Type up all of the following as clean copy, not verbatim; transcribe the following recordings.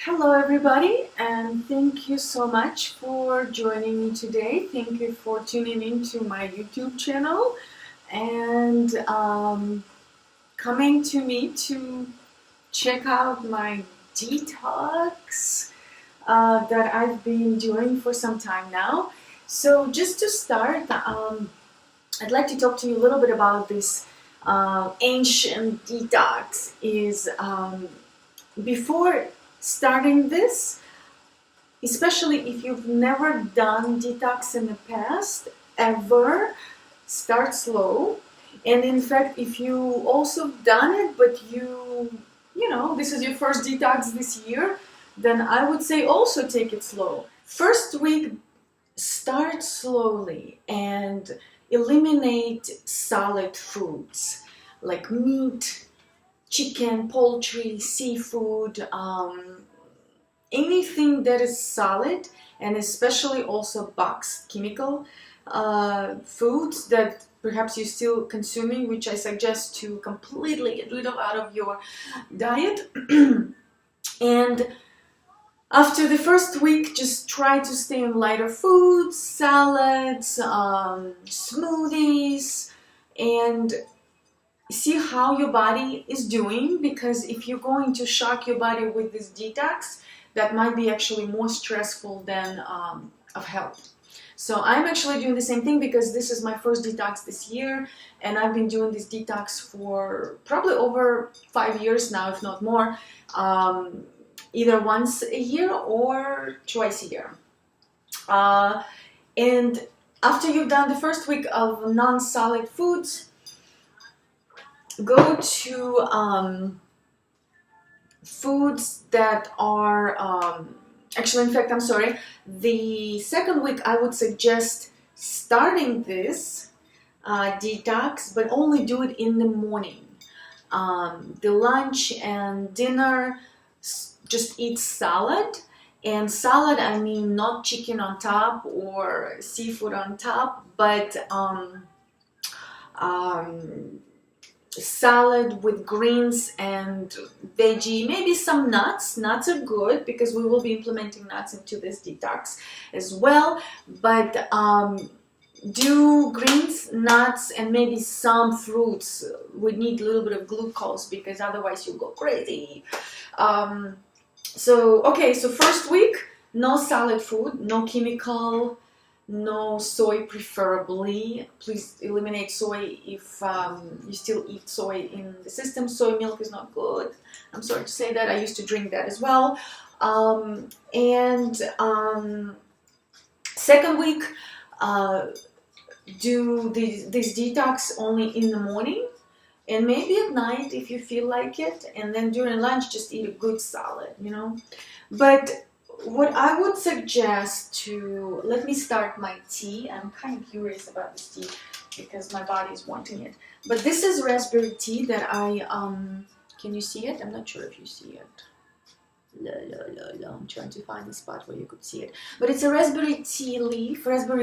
Hello everybody, and thank you so much for joining me today. Thank you for tuning into my YouTube channel and coming to me to check out my detox that I've been doing for some time now. So just to start, I'd like to talk to you a little bit about this ancient detox. Before starting this, especially if you've never done detox in the past, ever, start slow. And in fact, if you also done it, but this is your first detox this year, then I would say also take it slow. First week, start slowly and eliminate solid foods like meat, chicken, poultry, seafood, anything that is solid, and especially also boxed chemical foods that perhaps you're still consuming, which I suggest to completely get rid of out of your diet. And after the first week, just try to stay on lighter foods, salads, smoothies, and see how your body is doing, because if you're going to shock your body with this detox, that might be actually more stressful than of help. So I'm actually doing the same thing because this is my first detox this year, and I've been doing this detox for probably over 5 years now, if not more, either once a year or twice a year. And after you've done the first week of non-solid foods, go to foods that are actually, in fact, I'm sorry, the second week I would suggest starting this detox, but only do it in the morning. The lunch and dinner, just eat salad. And salad, I mean not chicken on top or seafood on top, but salad with greens and veggie, maybe some nuts. Nuts are good because we will be implementing nuts into this detox as well, but do greens, nuts, and maybe some fruits. We need a little bit of glucose because otherwise you'll go crazy. So first week, no solid food, no chemical, no soy preferably. Please eliminate soy if you still eat soy in the system. Soy milk is not good. I'm sorry to say that. I used to drink that as well. Second week, do this detox only in the morning and maybe at night if you feel like it. And then during lunch, just eat a good salad, But what I would suggest let me start my tea. I'm kind of curious about this tea because my body is wanting it. But this is raspberry tea that can you see it? I'm not sure if you see it. I'm trying to find the spot where you could see it. But it's a raspberry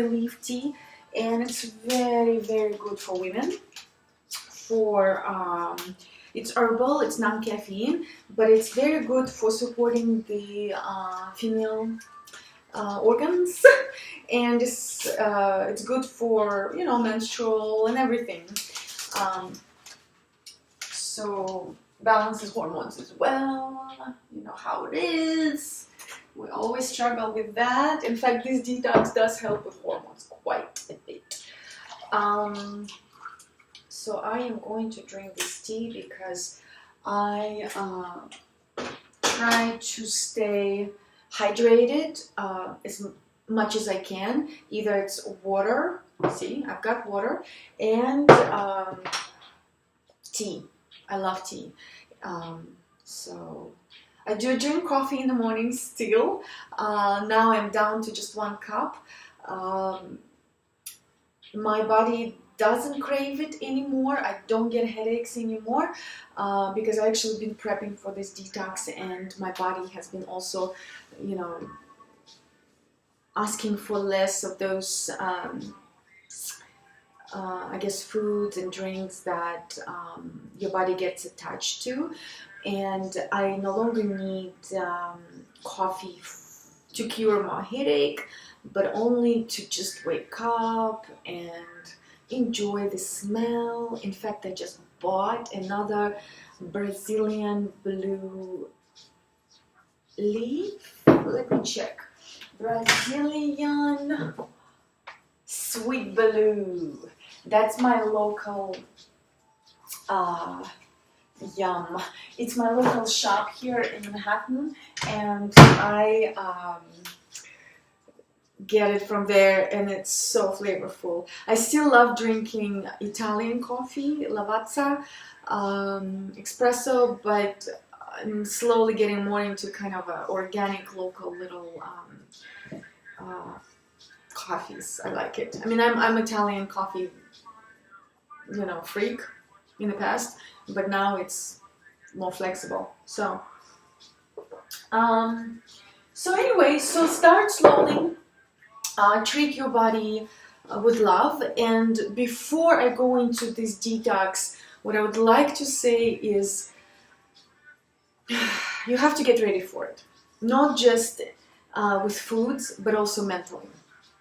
leaf tea, and it's very, very good for women. It's herbal, it's non-caffeine, but it's very good for supporting the female organs, and it's good for menstrual and everything. So balances hormones as well. You know how it is. We always struggle with that. In fact, this detox does help with hormones quite a bit. So I am going to drink this tea because I try to stay hydrated as much as I can. Either it's water, see, I've got water, and tea. I love tea. So I do drink coffee in the morning still. Now I'm down to just 1 cup. My body doesn't crave it anymore. I don't get headaches anymore because I've actually been prepping for this detox, and my body has been also, asking for less of those I guess, foods and drinks that your body gets attached to. And I no longer need coffee to cure my headache, but only to just wake up and enjoy the smell. In fact, I just bought another Brazilian blue leaf. Let me check. Brazilian sweet blue. That's my local yum. It's my local shop here in Manhattan, and I get it from there, and it's so flavorful. I still love drinking Italian coffee, Lavazza, espresso, but I'm slowly getting more into kind of a organic, local little coffees. I like it. I mean, I'm Italian coffee, you know, freak in the past, but now it's more flexible. So anyway, so start slowly. Treat your body with love. And before I go into this detox, what I would like to say is you have to get ready for it, not just with foods, but also mentally.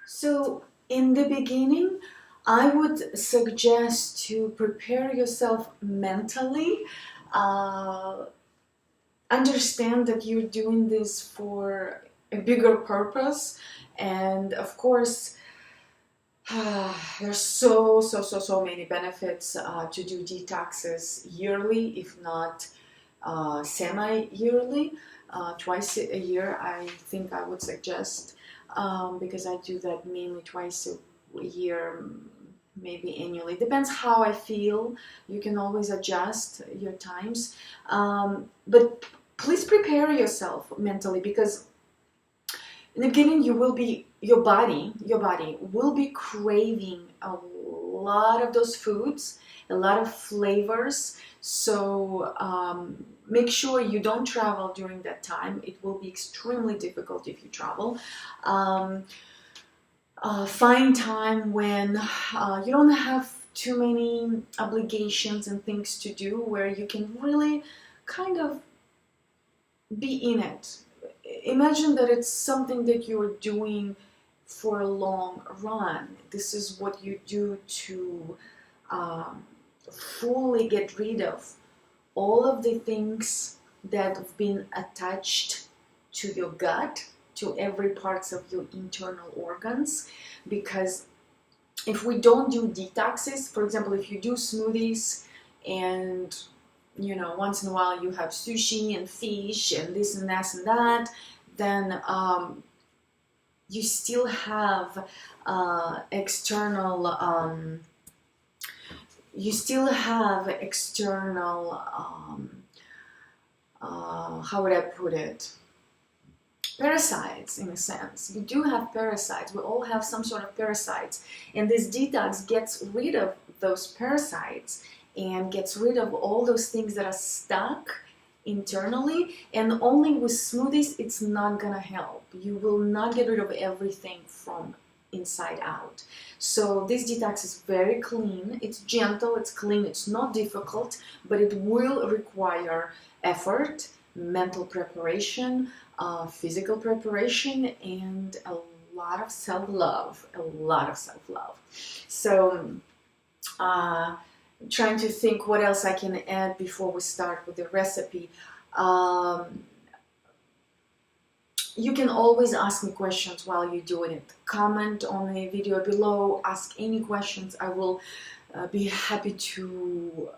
So in the beginning, I would suggest to prepare yourself mentally. Understand that you're doing this for a bigger purpose, and of course there's so many benefits to do detoxes yearly, if not semi-yearly, twice a year. I think I would suggest, because I do that mainly twice a year, maybe annually. Depends how I feel. You can always adjust your times, but please prepare yourself mentally, because in the beginning your body will be craving a lot of those foods, a lot of flavors. So make sure you don't travel during that time. It will be extremely difficult if you travel. Find time when you don't have too many obligations and things to do, where you can really kind of be in it. Imagine that it's something that you're doing for a long run. This is what you do to fully get rid of all of the things that have been attached to your gut, to every parts of your internal organs. Because if we don't do detoxes, for example, if you do smoothies and, you know, once in a while you have sushi and fish and this and that and that, then you still have external how would I put it, parasites, in a sense. You do have parasites. We all have some sort of parasites, and this detox gets rid of those parasites and gets rid of all those things that are stuck internally. And only with smoothies it's not gonna help. You will not get rid of everything from inside out. So this detox is very clean, it's gentle, it's clean, it's not difficult, but it will require effort, mental preparation, physical preparation, and a lot of self-love, So trying to think what else I can add before we start with the recipe. You can always ask me questions while you're doing it. Comment on the video below, ask any questions. I will be happy to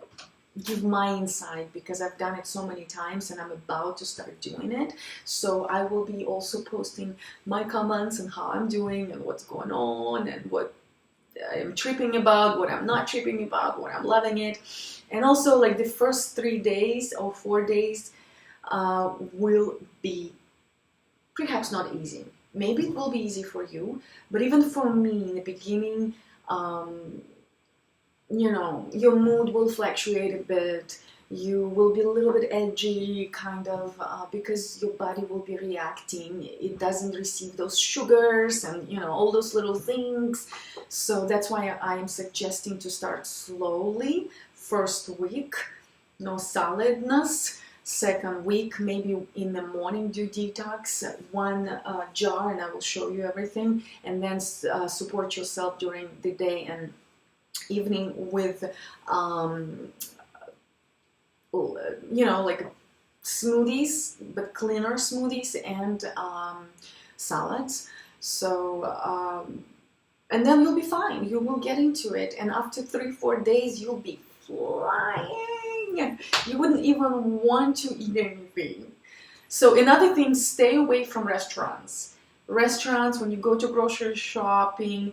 give my insight, because I've done it so many times and I'm about to start doing it. So I will be also posting my comments on how I'm doing and what's going on and what I'm tripping about, what I'm not tripping about, what I'm loving it. And also, like, the first 3 days or 4 days will be perhaps not easy. Maybe it will be easy for you, but even for me in the beginning, you know, your mood will fluctuate a bit, You will be a little bit edgy, kind of, because your body will be reacting. It doesn't receive those sugars and, you know, all those little things. So that's why I am suggesting to start slowly. First week, no solidness. Second week, maybe in the morning do detox, one jar, and I will show you everything, and then support yourself during the day and evening with you know, like smoothies, but cleaner smoothies and salads. So and then you'll be fine. You will get into it, and after 3-4 days you'll be flying. You wouldn't even want to eat anything. So another thing, stay away from restaurants. Restaurants, when you go to grocery shopping,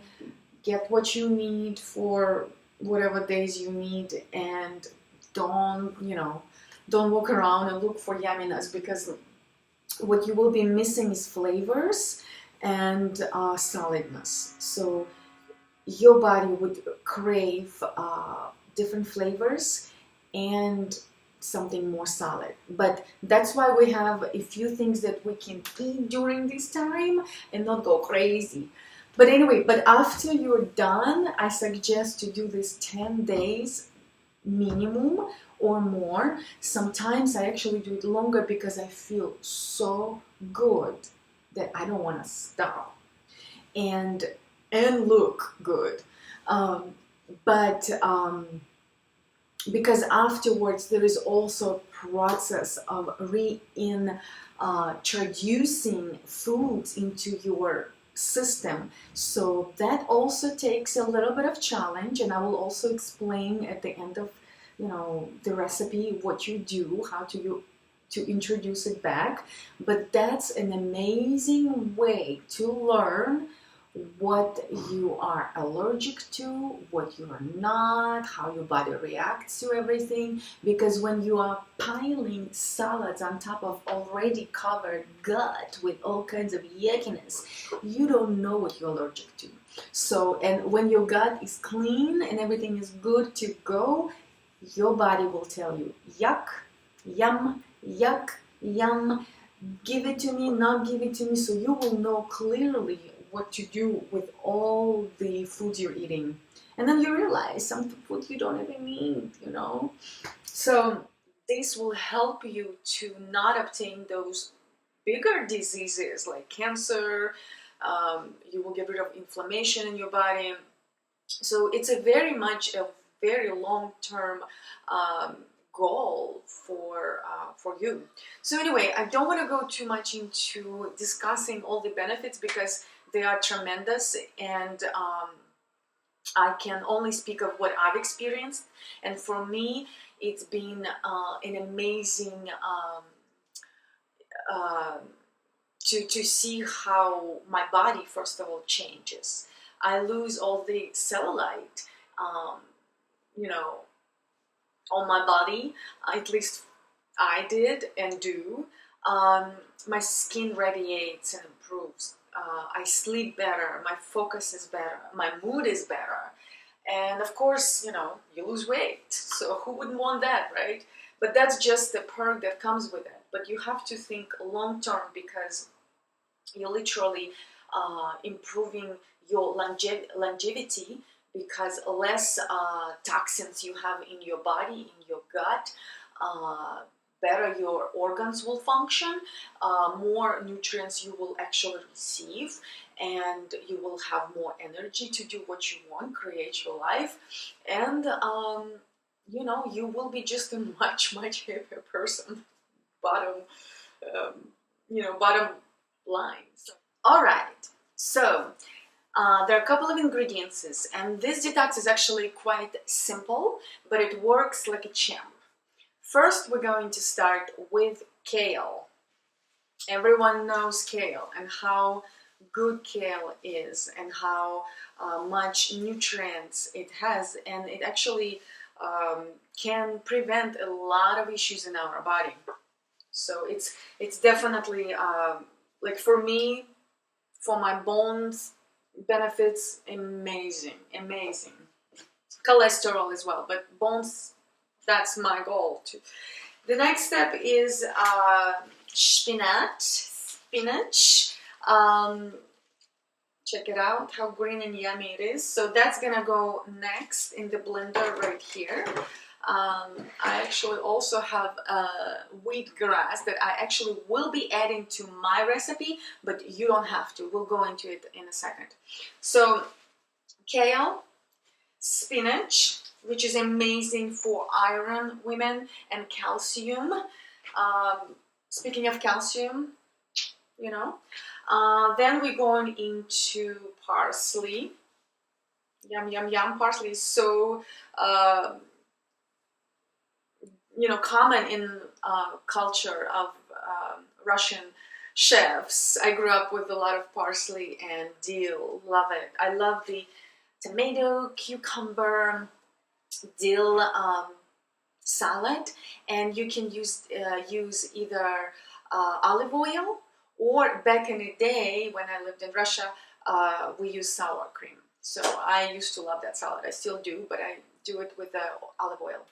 get what you need for whatever days you need, and don't, you know, don't walk around and look for yumminess, because what you will be missing is flavors and solidness. So your body would crave different flavors and something more solid. But that's why we have a few things that we can eat during this time and not go crazy. But anyway, but after you're done, I suggest to do this 10 days minimum or more. Sometimes I actually do it longer because I feel so good that I don't want to stop and look good. Because afterwards there is also a process of reintroducing foods into your system. So that also takes a little bit of challenge, and I will also explain at the end of, you know, the recipe what you do, how to introduce it back. But that's an amazing way to learn what you are allergic to, what you are not, how your body reacts to everything. Because when you are piling salads on top of already covered gut with all kinds of yuckiness, you don't know what you're allergic to. So, and when your gut is clean and everything is good to go, your body will tell you, yuck, yum, yuck, yum, give it to me, not give it to me. So you will know clearly what to do with all the foods you're eating. And then you realize some food you don't even need, you know. So this will help you to not obtain those bigger diseases like cancer. You will get rid of inflammation in your body. So it's a very long-term goal for you. So anyway, I don't want to go too much into discussing all the benefits because they are tremendous, and I can only speak of what I've experienced. And for me, it's been an amazing to see how my body, first of all, changes. I lose all the cellulite, you know, on my body. At least I did and do. My skin radiates and improves. I sleep better, my focus is better, my mood is better, and of course, you know, you lose weight, so who wouldn't want that, right? But that's just the perk that comes with it. But you have to think long term, because you're literally improving your longevity, because less toxins you have in your body, in your gut, better your organs will function, more nutrients you will actually receive, and you will have more energy to do what you want, create your life, and you know, you will be just a much happier person. Bottom line. So, all right, so there are a couple of ingredients, and this detox is actually quite simple, but it works like a champ. First, we're going to start with kale. Everyone knows kale and how good kale is, and how much nutrients it has, and it actually can prevent a lot of issues in our body. So it's definitely like for me, for my bones, benefits amazing. Cholesterol as well, but bones That's my goal too. The next step is spinach. Check it out, how green and yummy it is. So that's gonna go next in the blender right here. I actually also have wheatgrass that I actually will be adding to my recipe, but you don't have to. We'll go into it in a second. So kale, spinach, which is amazing for iron, women, and calcium. Speaking of calcium, you know. Then we're going into parsley. Yum, yum, yum. Parsley is so, you know, common in culture of Russian chefs. I grew up with a lot of parsley and dill. Love it. I love the tomato, cucumber, dill salad, and you can use either olive oil, or back in the day when I lived in Russia, we used sour cream. So I used to love that salad. I still do, but I do it with olive oil.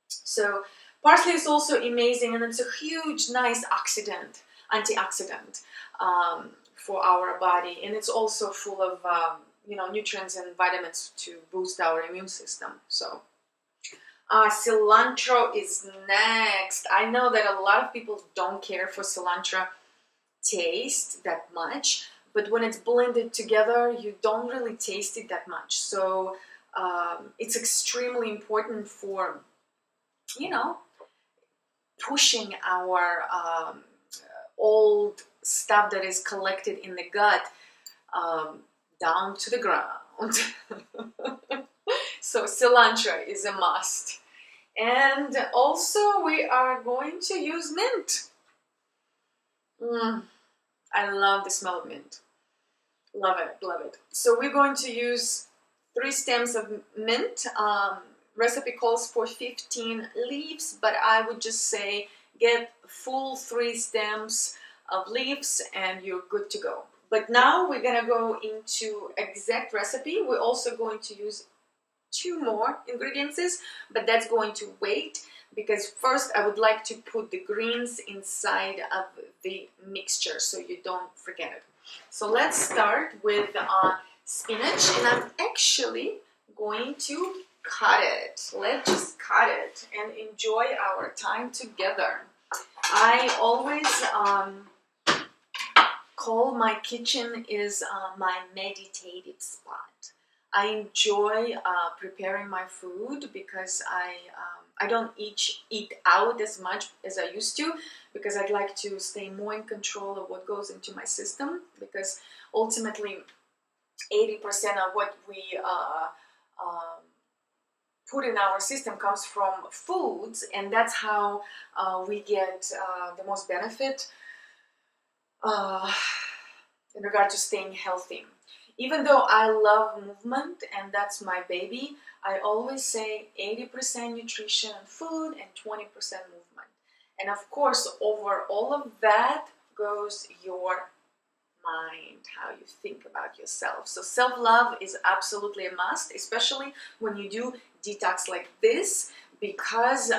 So parsley is also amazing, and it's a huge, nice antioxidant for our body, and it's also full of you know, nutrients and vitamins to boost our immune system. So cilantro is next. I know that a lot of people don't care for cilantro taste that much, but when it's blended together, you don't really taste it that much. So it's extremely important for, you know, pushing our old stuff that is collected in the gut down to the ground. So cilantro is a must. And also we are going to use mint. I love the smell of mint. Love it, love it. So we're going to use 3 stems of mint. Recipe calls for 15 leaves, but I would just say get full 3 stems of leaves and you're good to go. But now we're gonna go into exact recipe. We're also going to use 2 more ingredients, but that's going to wait, because first I would like to put the greens inside of the mixture so you don't forget it. So let's start with spinach, and I'm actually going to cut it. Let's just cut it and enjoy our time together. I always call my kitchen is my meditative spot. I enjoy preparing my food because I don't eat out as much as I used to, because I'd like to stay more in control of what goes into my system, because ultimately 80% of what we put in our system comes from foods, and that's how we get the most benefit in regard to staying healthy. Even though I love movement and that's my baby, I always say 80% nutrition and food and 20% movement. And of course, over all of that goes your mind, how you think about yourself. So self-love is absolutely a must, especially when you do detox like this, because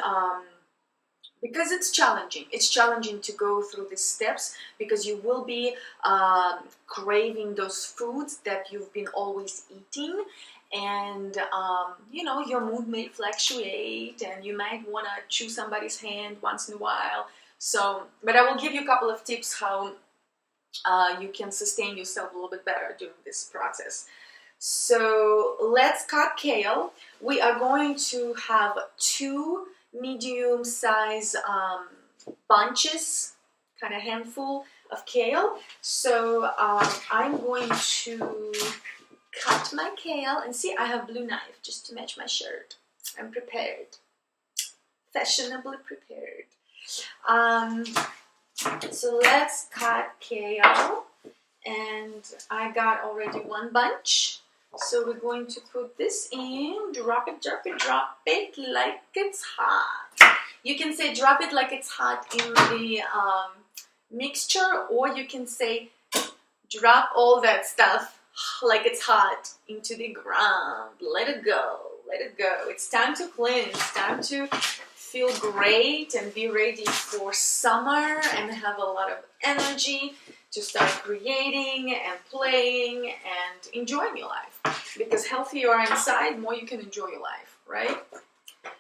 it's challenging. It's challenging to go through these steps, because you will be craving those foods that you've been always eating, and you know, your mood may fluctuate and you might want to chew somebody's hand once in a while. So, but I will give you a couple of tips how you can sustain yourself a little bit better during this process. So let's cut kale. We are going to have 2 medium size bunches, kind of handful of kale. So I'm going to cut my kale, and see, I have blue knife just to match my shirt. I'm prepared, fashionably prepared. So let's cut kale, and I got already 1 bunch. So we're going to put this in, drop it like it's hot. You can say drop it like it's hot in the mixture, or you can say drop all that stuff like it's hot into the ground. Let it go, Let it go. It's time to cleanse. It's time to feel great and be ready for summer and have a lot of energy to start creating and playing and enjoying your life. Because healthier you are inside, more you can enjoy your life, right?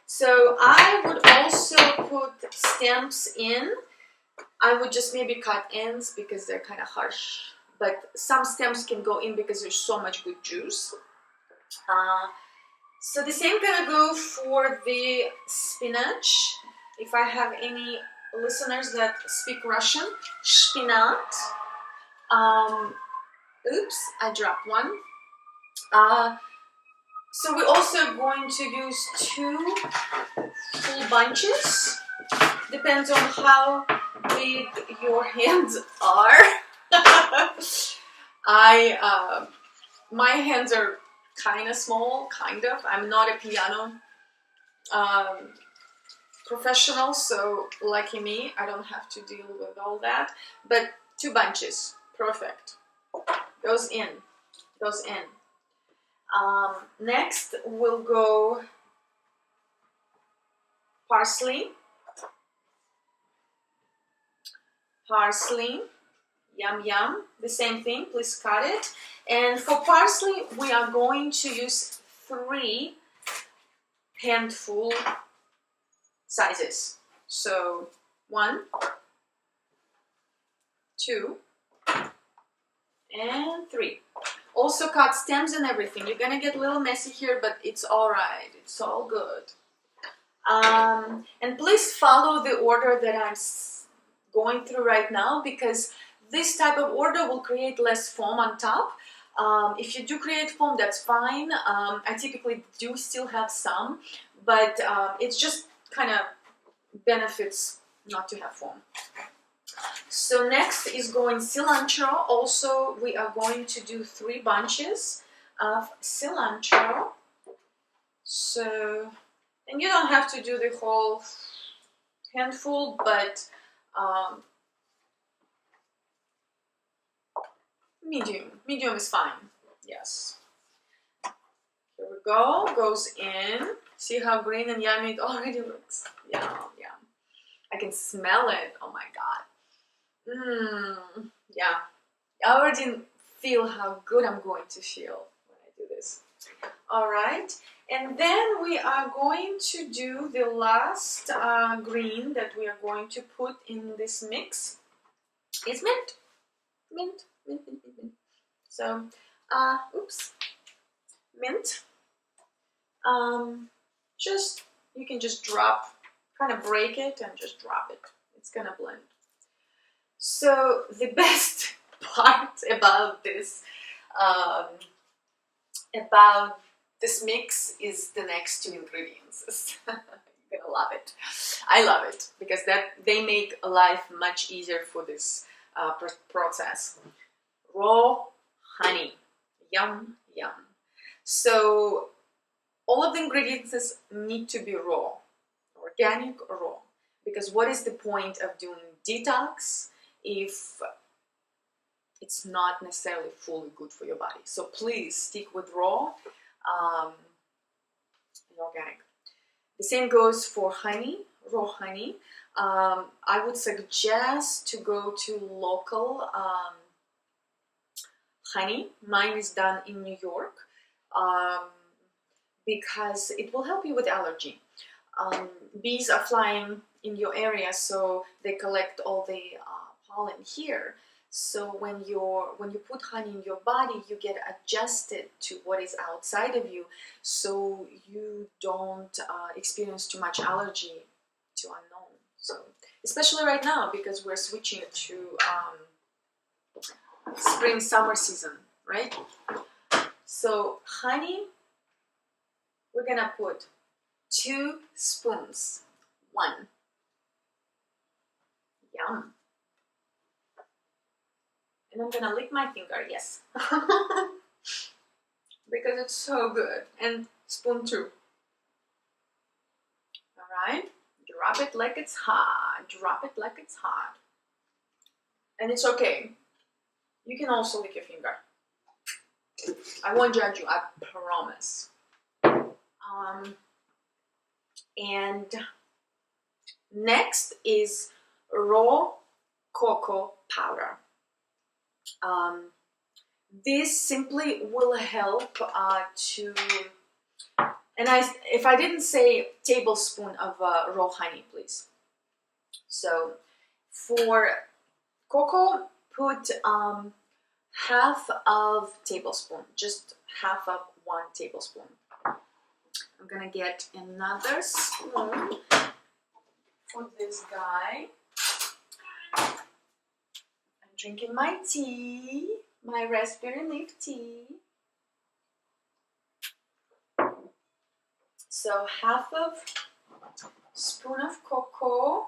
So I would also put stems in. I would just maybe cut ends because they're kind of harsh. But some stems can go in because there's so much good juice. So the same gonna go for the spinach. If I have any listeners that speak Russian, spinach. Oops, I dropped one. So we're also going to use 2 full bunches. Depends on how big your hands are. My hands are kind of small, kind of. I'm not a piano professional, so lucky me, I don't have to deal with all that. But 2 bunches, perfect. Goes in, goes in. Next we'll go parsley. Parsley, yum yum, the same thing, please cut it. And for parsley, we are going to use 3 handful sizes. So 1, 2, and 3. Also cut stems and everything. You're gonna get a little messy here, but it's all right. It's all good. And please follow the order that I'm going through right now, because this type of order will create less foam on top. If you do create foam, that's fine. I typically do still have some, but it's just kind of benefits not to have foam. So next is going cilantro. Also, we are going to do 3 bunches of cilantro. So, and you don't have to do the whole handful, but medium is fine. Yes. Here we go. Goes in. See how green and yummy it already looks. Yum, yum. I can smell it. Oh my god. Yeah. I already feel how good I'm going to feel when I do this. All right. And then we are going to do the last green that we are going to put in this mix. It's mint. Mint, mint, mint, mint, mint. So, oops, mint. You can just drop, kind of break it and just drop it. It's gonna blend. So the best part about this mix is the next 2 ingredients. You're gonna love it. I love it because they make life much easier for this process. Raw honey. Yum, yum. So all of the ingredients need to be raw, organic or raw. Because what is the point of doing detox if it's not necessarily fully good for your body? So please stick with raw and organic. The same goes for honey, raw honey. I would suggest to go to local honey. Mine is done in New York because it will help you with allergy. Bees are flying in your area, so they collect all the pollen here. So when you put honey in your body, you get adjusted to what is outside of you, so you don't experience too much allergy to unknown. So especially right now, because we're switching to spring summer season, right? So honey, we're gonna put 2 spoons. 1. Yum. And I'm gonna lick my finger, yes. Because it's so good. And spoon 2. Alright? Drop it like it's hot. Drop it like it's hot. And it's okay. You can also lick your finger. I won't judge you, I promise. And next is raw cocoa powder. This simply will help to, and if I didn't say tablespoon of raw honey, please. So for cocoa, put half of tablespoon, just half of 1 tablespoon. I'm gonna get another spoon for this guy. I'm drinking my tea, my raspberry leaf tea. So half of spoon of cocoa.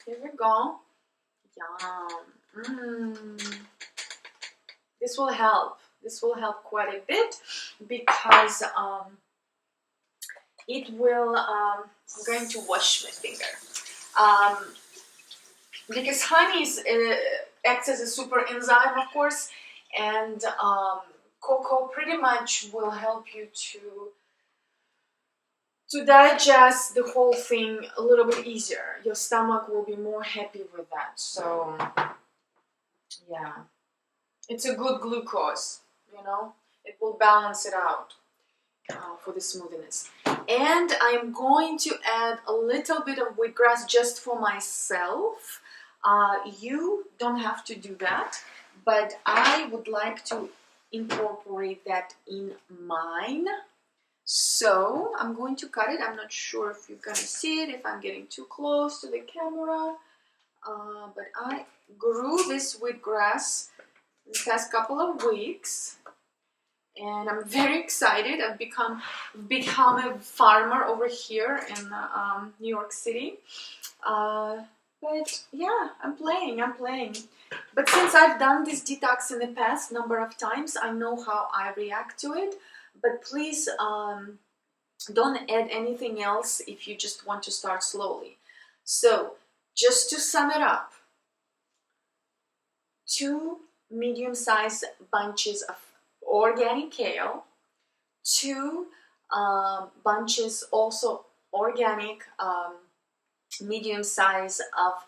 Here we go. Yum. This will help. This will help quite a bit because it will, I'm going to wash my finger. Because honey acts as a super enzyme, of course, and cocoa pretty much will help you to digest the whole thing a little bit easier. Your stomach will be more happy with that. So, yeah, it's a good glucose, you know. It will balance it out for the smoothness. And I'm going to add a little bit of wheatgrass just for myself. You don't have to do that, but I would like to incorporate that in mine. So I'm going to cut it. I'm not sure if you're gonna see it, if I'm getting too close to the camera, but I grew this wheatgrass this past couple of weeks, and I'm very excited. I've become a farmer over here in New York City. But yeah, I'm playing. But since I've done this detox in the past number of times, I know how I react to it. But please don't add anything else if you just want to start slowly. So just to sum it up, 2 medium-sized bunches of organic kale, 2 bunches also organic medium size of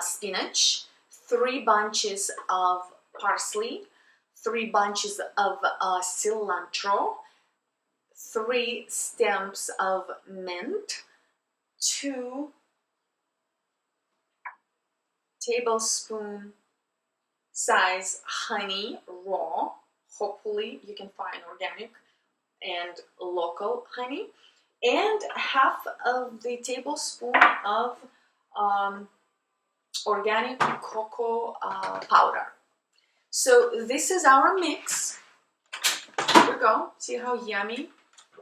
spinach, 3 bunches of parsley, 3 bunches of cilantro, 3 stems of mint, 2 tablespoon size honey, raw. Hopefully you can find organic and local honey, and half of the tablespoon of organic cocoa powder. So this is our mix. Here we go. See how yummy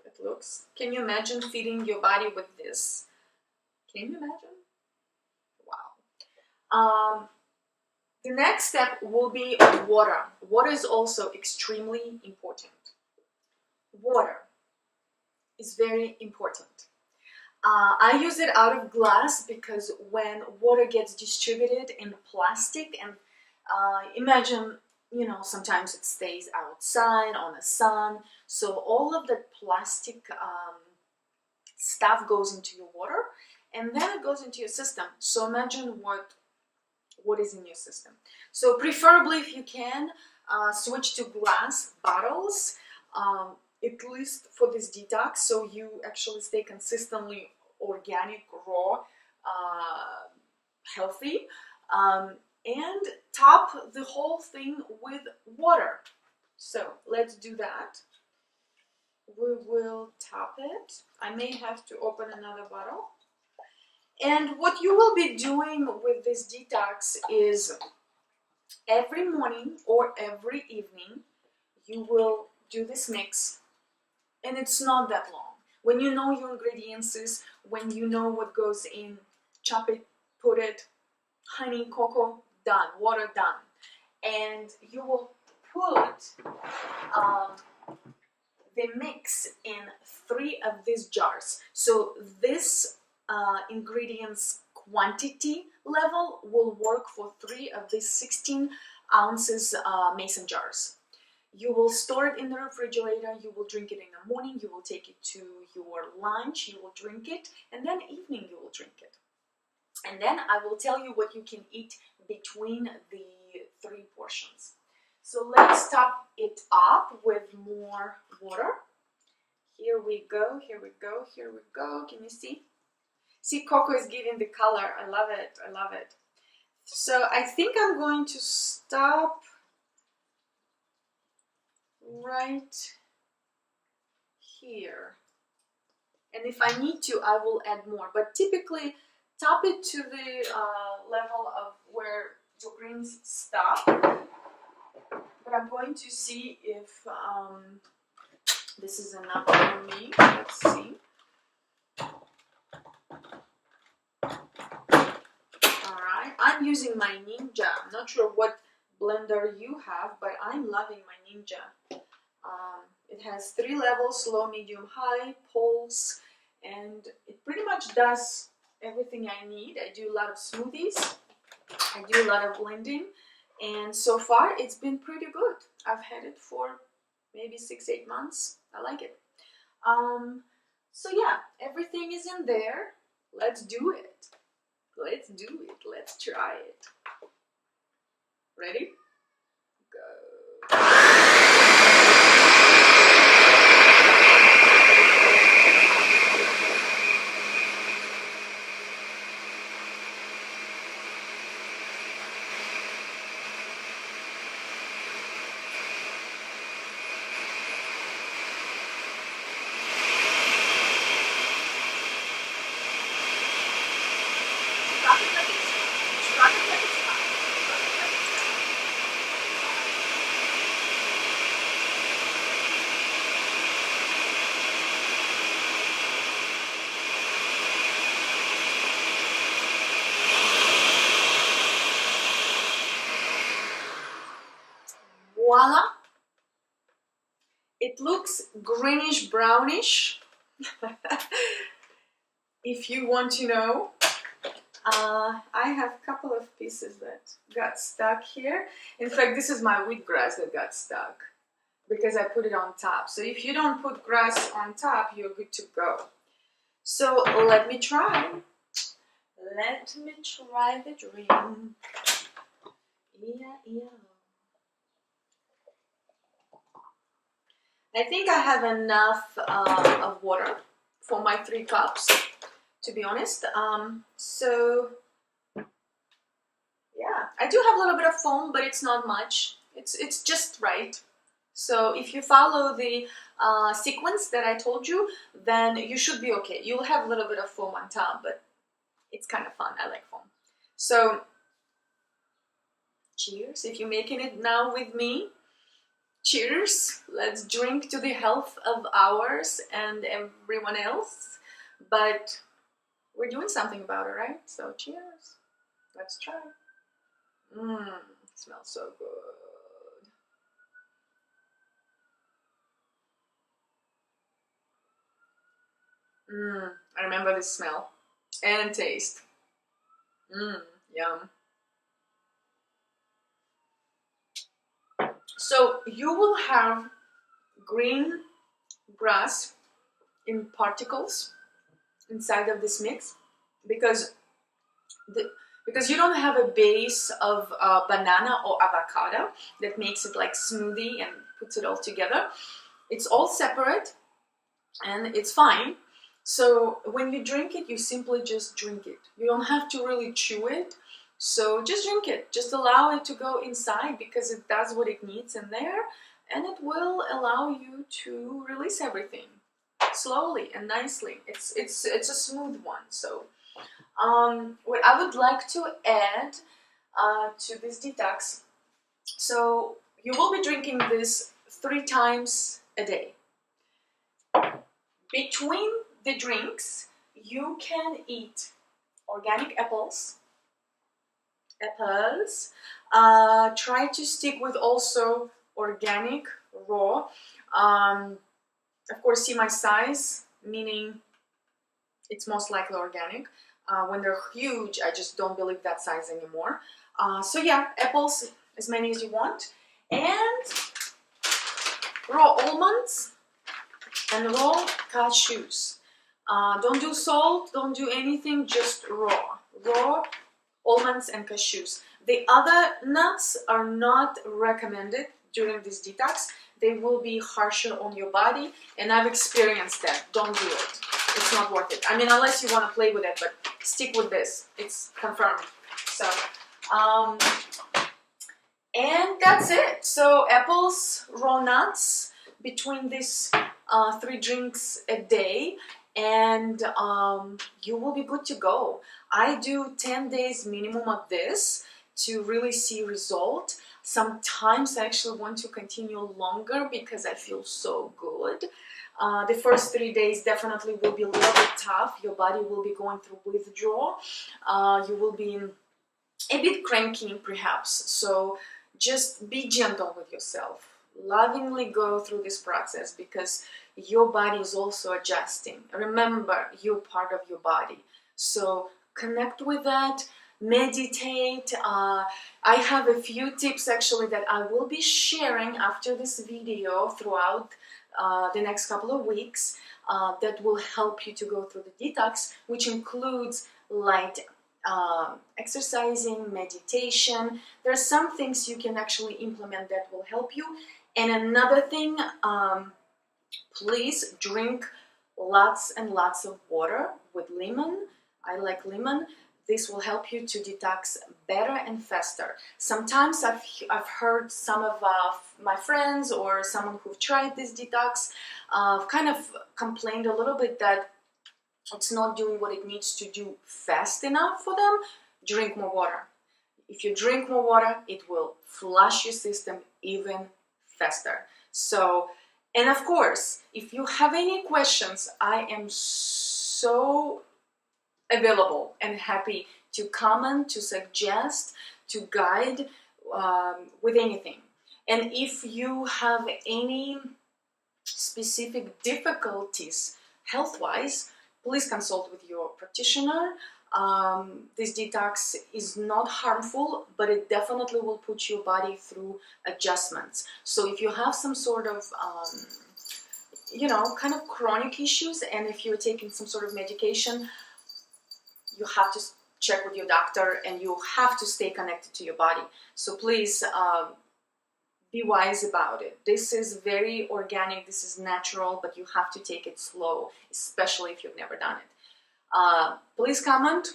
it looks? Can you imagine feeding your body with this? Can you imagine? Wow. The next step will be water. Water is also extremely important. Water is very important. I use it out of glass because when water gets distributed in plastic, and imagine, you know, sometimes it stays outside on the sun, so all of the plastic stuff goes into your water, and then it goes into your system. So imagine what is in your system. So preferably, if you can, switch to glass bottles, at least for this detox, so you actually stay consistently organic, raw, healthy, and top the whole thing with water. So let's do that. We will top it. I may have to open another bottle. And what you will be doing with this detox is every morning or every evening, you will do this mix, and it's not that long. When you know your ingredients, when you know what goes in, chop it, put it, honey, cocoa, done, water, done. And you will put the mix in 3 of these jars. So this ingredients quantity level will work for 3 of these 16 ounces mason jars. You will store it in the refrigerator, you will drink it in the morning, you will take it to your lunch, you will drink it, and then evening you will drink it. And then I will tell you what you can eat between the 3 portions. So let's top it up with more water. Here we go, here we go, here we go. Can you see? See, cocoa is giving the color. I love it, I love it. So I think I'm going to stop right here. And if I need to, I will add more. But typically, top it to the level of where your greens stop. But I'm going to see if this is enough for me. Let's see. Alright, I'm using my Ninja. I'm not sure what blender you have, but I'm loving my Ninja. It has 3 levels, low, medium, high, pulse, and it pretty much does everything I need. I do a lot of smoothies, I do a lot of blending, and so far it's been pretty good. I've had it for maybe 6-8 months. I like it. So yeah, everything is in there. Let's do it. Let's do it. Let's try it. Ready? Go. Voila! It looks greenish brownish. If you want to know, I have a couple of pieces that got stuck here. In fact, this is my wheatgrass that got stuck because I put it on top. So if you don't put grass on top, you're good to go. So let me try. Let me try the drink. Yeah. I think I have enough of water for my 3 cups, to be honest. So yeah, I do have a little bit of foam, but it's not much. It's just right. So if you follow the sequence that I told you, then you should be okay. You'll have a little bit of foam on top, but it's kind of fun. I like foam. So cheers if you're making it now with me. Cheers. Let's drink to the health of ours and everyone else. But we're doing something about it, right? So cheers. Let's try. It smells so good. I remember this smell and taste. Yum. So you will have green grass in particles inside of this mix because you don't have a base of banana or avocado that makes it like smoothie and puts it all together. It's all separate and it's fine. So when you drink it, you simply just drink it. You don't have to really chew it. So just drink it, just allow it to go inside because it does what it needs in there and it will allow you to release everything slowly and nicely. It's a smooth one. So what I would like to add to this detox, so you will be drinking this 3 times a day. Between the drinks, you can eat organic apples. Try to stick with also organic raw. Of course, see my size, meaning it's most likely organic. When they're huge, I just don't believe that size anymore. So yeah, apples, as many as you want. And raw almonds and raw cashews. Don't do salt, don't do anything, just raw almonds and cashews. The other nuts are not recommended during this detox. They will be harsher on your body, and I've experienced that. Don't do it. It's not worth it. I mean, unless you want to play with it, but stick with this. It's confirmed. So, and that's it. So apples, raw nuts, between these 3 drinks a day, and you will be good to go. I do 10 days minimum of this to really see result. Sometimes I actually want to continue longer because I feel so good. The first 3 days definitely will be a little bit tough. Your body will be going through withdrawal. You will be a bit cranky perhaps. So just be gentle with yourself. Lovingly go through this process because your body is also adjusting. Remember, you're part of your body. So connect with that. Meditate. I have a few tips actually that I will be sharing after this video throughout the next couple of weeks that will help you to go through the detox, which includes light exercising, meditation. There are some things you can actually implement that will help you. And another thing, please drink lots and lots of water with lemon. I like lemon. This will help you to detox better and faster. Sometimes I've heard some of my friends or someone who've tried this detox kind of complained a little bit that it's not doing what it needs to do fast enough for them. Drink more water. If you drink more water, it will flush your system even faster. So, and of course, if you have any questions, I am so available and happy to comment, to suggest, to guide with anything. And if you have any specific difficulties health-wise, please consult with your practitioner. This detox is not harmful, but it definitely will put your body through adjustments. So if you have some sort of kind of chronic issues, and if you're taking some sort of medication, you have to check with your doctor and you have to stay connected to your body. So please be wise about it. This is very organic, this is natural, but you have to take it slow, especially if you've never done it. Please comment.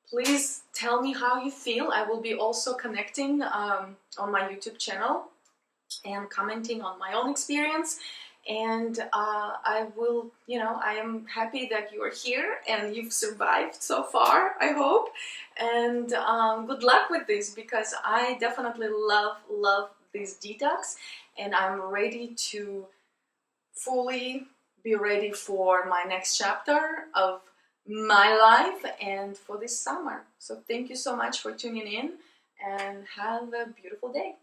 Please tell me how you feel. I will be also connecting on my YouTube channel and commenting on my own experience. And I will, I am happy that you are here and you've survived so far, I hope. And good luck with this, because I definitely love this detox, and I'm ready to fully be ready for my next chapter of my life and for this summer. So thank you so much for tuning in, and have a beautiful day.